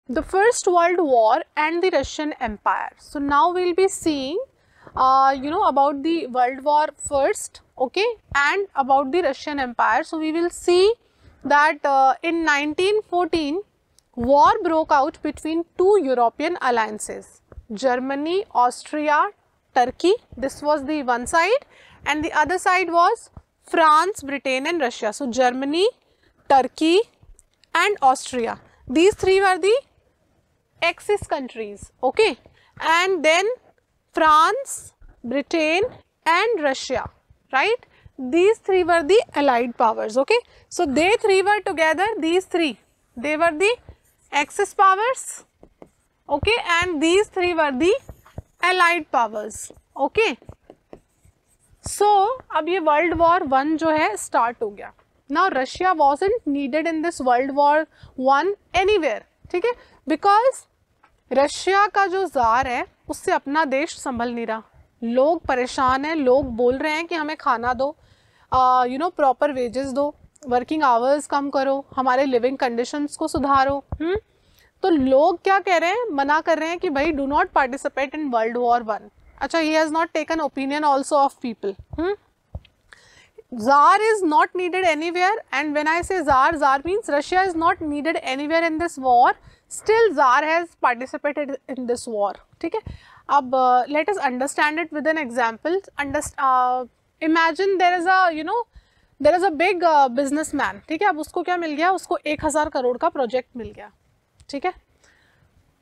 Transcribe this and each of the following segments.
the First World War and the Russian Empire. So now we'll be seeing about the World War first, okay, and about the Russian Empire. So we will see that in 1914 war broke out between two European alliances, Germany, Austria, Turkey. This was the one side, and the other side was France, Britain and Russia. So Germany, Turkey and Austria. These three were the Axis countries, okay, and then France, Britain and Russia, right? These three were the allied powers, okay. So they three were together, these three, they were the Axis powers, okay, and these three were the allied powers, okay. So अब ये World War I जो है start हो गया. Now Russia wasn't needed in this World War I anywhere, ठीक है, because Russia का जो ज़ार है उससे अपना देश संभल नहीं रहा. लोग परेशान हैं, लोग बोल रहे हैं कि हमें खाना दो, प्रॉपर वेजेस दो, वर्किंग आवर्स कम करो, हमारे लिविंग कंडीशंस को सुधारो. तो लोग क्या कह रहे हैं, मना कर रहे हैं कि भाई do not participate in world war I. अच्छा, he has not taken opinion also of people. Tsar is not needed anywhere, and when I say Tsar means Russia is not needed anywhere in this war. Still Tsar has participated in this war. ठीक है. अब let us understand it with an example. Imagine there is a big businessman. ठीक है. अब उसको क्या मिल गया, उसको 1000 करोड़ का प्रोजेक्ट मिल गया. ठीक है.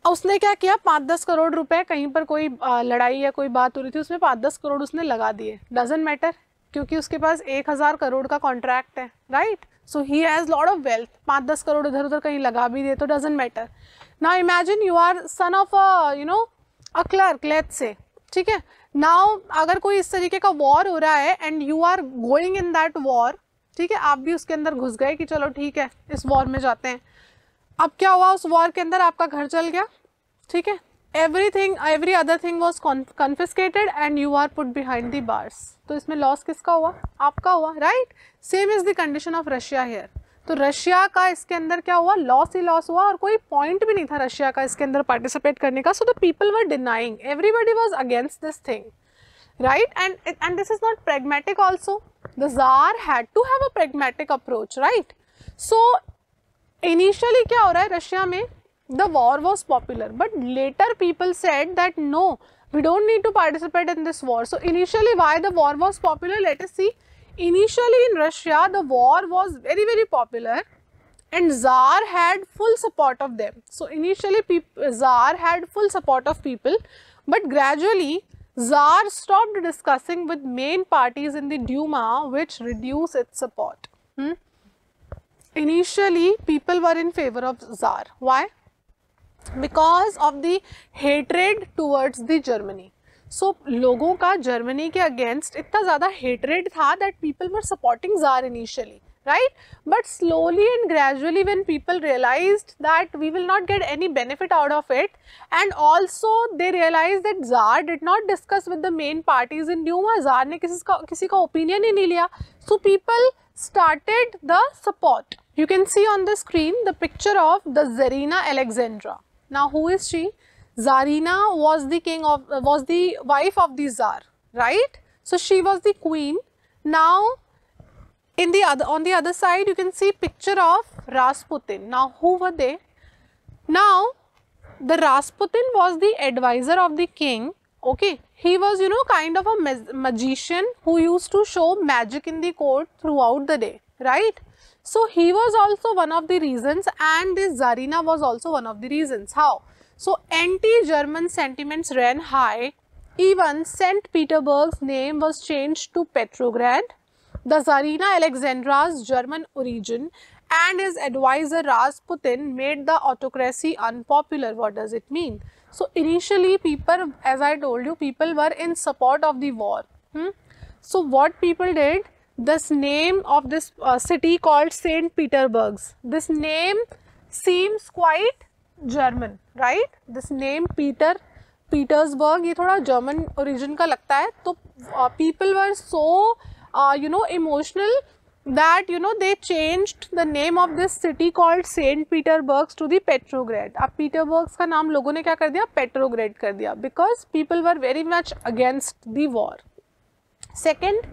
उसने क्या किया, 5-10 करोड़ रुपए, कहीं पर कोई लड़ाई या कोई बात हो रही थी, उसमें 5-10 करोड़ उसने लगा दिए. डजंट मैटर, क्योंकि उसके पास 1000 करोड़ का कॉन्ट्रैक्ट है, right. So he has lot of wealth. 5-10 crore इधर उधर कहीं लगा भी दे तो doesn't matter. Now imagine you are son of a clerk, let's say, ठीक है. नाउ अगर कोई इस तरीके का वॉर हो रहा है and you are going in that war, ठीक है, आप भी उसके अंदर घुस गए कि चलो ठीक है इस वॉर में जाते हैं. अब क्या हुआ, उस वॉर के अंदर आपका घर चल गया, ठीक है. every other thing was confiscated and you are put behind the bars. तो इसमें लॉस किसका हुआ, आपका हुआ, right. Same is the condition of Russia here. तो रशिया का इसके अंदर क्या हुआ, लॉस ही लॉस हुआ, और कोई पॉइंट भी नहीं था रशिया का इसके अंदर पार्टिसिपेट करने का. So the people were denying, everybody was against this thing, right. And this is not pragmatic also. The Tsar had to have a pragmatic approach, right. So initially क्या हो रहा है रशिया में, the war was popular, but later people said that no, we don't need to participate in this war. So initially why the war was popular, let us see. Initially in Russia the war was very very popular and Tsar had full support of them. So initially Tsar had full support of people, but gradually Tsar stopped discussing with main parties in the Duma, which reduced its support. Initially people were in favor of Tsar. Why? Because of the hatred towards the Germany. So लोगों का Germany के against इतना ज़्यादा hatred था that people were supporting Tsar initially, right. But slowly and gradually when people realized that we will not get any benefit out of it, and also they realized that Tsar did not discuss with the main parties in Duma, Tsar ने किसी का opinion ही नहीं लिया. So people started the support. You can see on the screen the picture of the Tsarina Alexandra. Now who is she? Tsarina was the wife of the Tsar, right. So she was the queen. Now on the other side you can see picture of Rasputin. Now who were they? Now the Rasputin was the advisor of the king, okay. He was kind of a magician who used to show magic in the court throughout the day, right. So he was also one of the reasons, and this Tsarina was also one of the reasons. How? So anti-German sentiments ran high. Even St. Petersburg's name was changed to Petrograd. The Tsarina Alexandra's German origin and his advisor Rasputin made the autocracy unpopular. What does it mean? So initially people, as I told you, people were in support of the war. So what people did, this name of this city called St. Petersburg, this name seems quite German, right. This name Petersburg, ये थोड़ा German origin का लगता है. तो people were so emotional that they changed the name of this city called Saint Petersburg to the Petrograd. अब Petersburg का नाम लोगों ने क्या कर दिया, Petrograd कर दिया, because people were very much against the war. Second,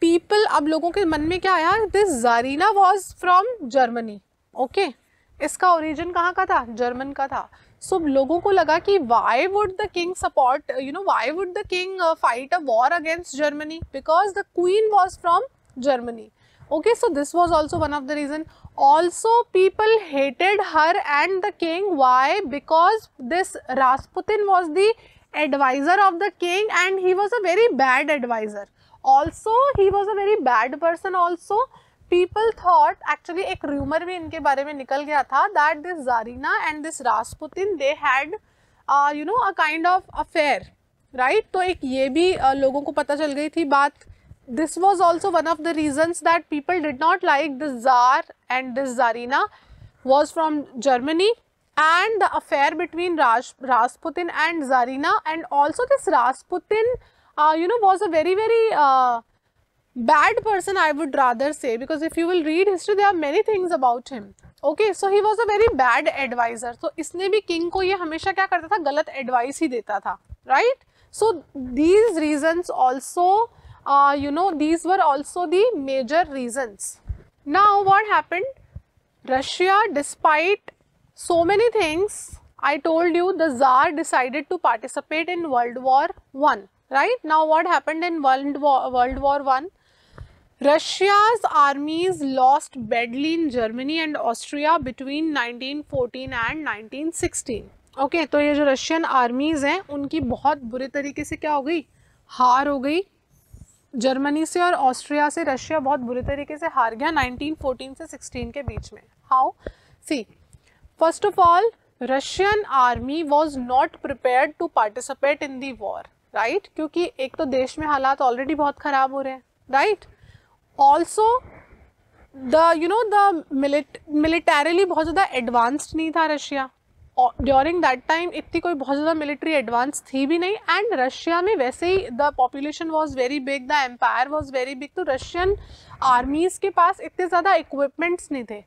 people, अब लोगों के मन में क्या आया, this Tsarina was from Germany. Okay, इसका origin कहाँ का था, जर्मन का था. So लोगों को लगा कि why would the king support, why would the king fight a war against Germany, because the queen was from Germany. Okay, so this was also one of the reason. Also people hated her and the king. Why? Because this Rasputin was the advisor of the king and he was a very bad advisor. Also he was a very bad person. Also people thought, actually एक rumor भी इनके बारे में निकल गया था, that this Tsarina and this Rasputin they had a kind of affair, right? तो एक ये भी लोगों को पता चल गई थी बात. This was also one of the reasons that people did not like the Tsar and this Tsarina was from Germany, and the affair between Rasputin and Tsarina, and also this Rasputin was a very bad person, I would rather say, because if you will read history there are many things about him. Okay, so he was a very bad advisor. तो इसने भी king को ये हमेशा क्या करता था, गलत advice ही देता था, right? So these reasons also, these were also the major reasons. Now what happened? Russia, despite so many things, I told you the Tsar decided to participate in World War I, right? Now what happened in World War I? Russia's armies lost badly in Germany and Austria between 1914 and 1916. Okay, तो ये जो Russian armies हैं उनकी बहुत बुरे तरीके से क्या हो गई, हार हो गई. जर्मनी से और ऑस्ट्रिया से रशिया बहुत बुरे तरीके से हार गया 1914 से 16 के बीच में. How? See, first of all Russian army was not prepared to participate in the war, right? क्योंकि एक तो देश में हालात ऑलरेडी बहुत ख़राब हो रहे हैं, राइट? ऑल्सो द मिलिटरीली बहुत ज़्यादा एडवांस्ड नहीं था रशिया. ड्यूरिंग दैट टाइम इतनी कोई बहुत ज़्यादा मिलिट्री एडवांस थी भी नहीं. एंड रशिया में वैसे ही the population was very big, the empire was very big. तो रशियन आर्मीज़ के पास इतने ज़्यादा इक्विपमेंट्स नहीं थे.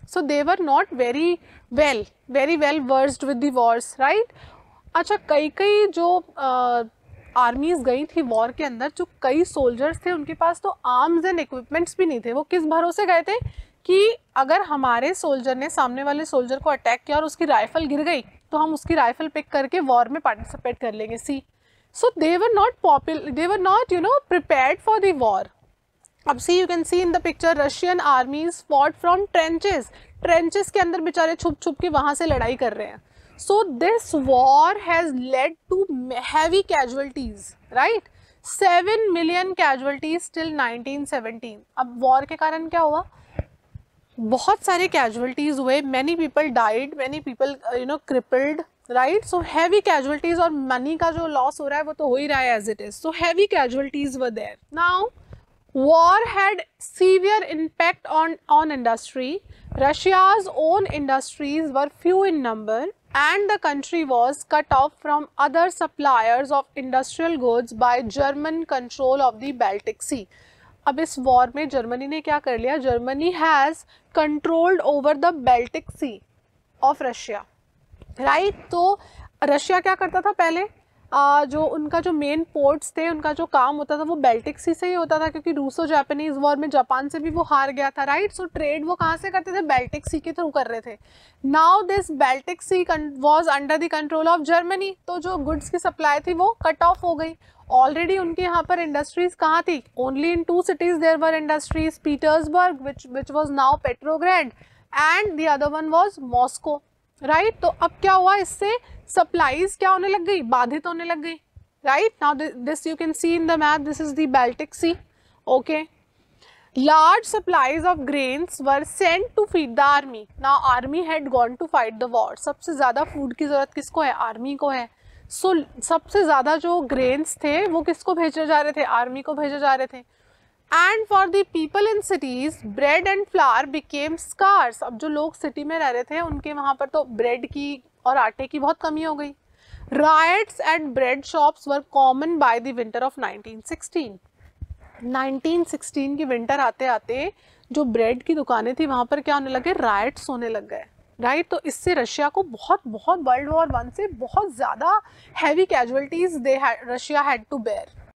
So they were not very well versed with the wars, right? अच्छा, कई जो आर्मीज़ गई थी वॉर के अंदर, जो कई सोल्जर्स थे उनके पास तो आर्म्स एंड इक्विपमेंट्स भी नहीं थे. वो किस भरोसे गए थे कि अगर हमारे सोल्जर ने सामने वाले सोल्जर को अटैक किया और उसकी राइफल गिर गई तो हम उसकी राइफल पिक करके वॉर में पार्टिसिपेट कर लेंगे. See, so they were not prepared for the war. अब see, you can see in the picture Russian armies fought from trenches के अंदर बेचारे छुप के वहाँ से लड़ाई कर रहे हैं. So this war has led to heavy casualties, right? 7 million casualties till 1917. अब war के कारण क्या हुआ, बहुत सारे casualties हुए, many people died, many people crippled, right? So heavy casualties और money का जो loss हो रहा है वो तो हो ही रहा है as it is. So heavy casualties were there. Now war had severe impact on industry. Russia's own industries were few in number and the country was cut off from other suppliers of industrial goods by German control of the Baltic Sea. अब इस war में Germany ने क्या कर लिया, Germany has controlled over the Baltic Sea of Russia, right? तो Russia क्या करता था पहले, जो उनका जो मेन पोर्ट्स थे, उनका जो काम होता था वो बेल्टिक सी से ही होता था, क्योंकि रूसो जापानीज वॉर में जापान से भी वो हार गया था, राइट? सो ट्रेड वो कहाँ से करते थे, बेल्टिक सी के थ्रू कर रहे थे. Now this Baltic sea was under the control of Germany. तो जो गुड्स की सप्लाई थी वो कट ऑफ हो गई. ऑलरेडी उनके यहाँ पर इंडस्ट्रीज कहाँ थी, only in 2 cities there were industries, Petersburg which was now Petrograd and the other one was Moscow, right? तो अब क्या हुआ, इससे सप्लाईज क्या होने लग गई, बाधित होने लग गई, right? Now this you can see in the map, this is the Baltic Sea. Okay, large supplies of grains were sent to feed the army. Now army had gone to fight the war. सबसे ज़्यादा food की ज़रूरत किसको है, army को है. सो सबसे ज़्यादा जो ग्रेन्स थे वो किसको भेजे जा रहे थे, आर्मी को भेजे जा रहे थे. And for the people in cities bread and flour became scarce. अब जो लोग सिटी में रह रहे थे उनके वहाँ पर तो ब्रेड की और आटे की बहुत कमी हो गई. Riots at bread shops were common by the winter of 1916. 1916 की विंटर आते आते जो ब्रेड की दुकानें थी वहाँ पर क्या होने लगे, राइट्स होने लग गए, राइट। तो इससे रशिया को बहुत वर्ल्ड वॉर 1 से बहुत ज़्यादा heavy casualties Russia had to bear.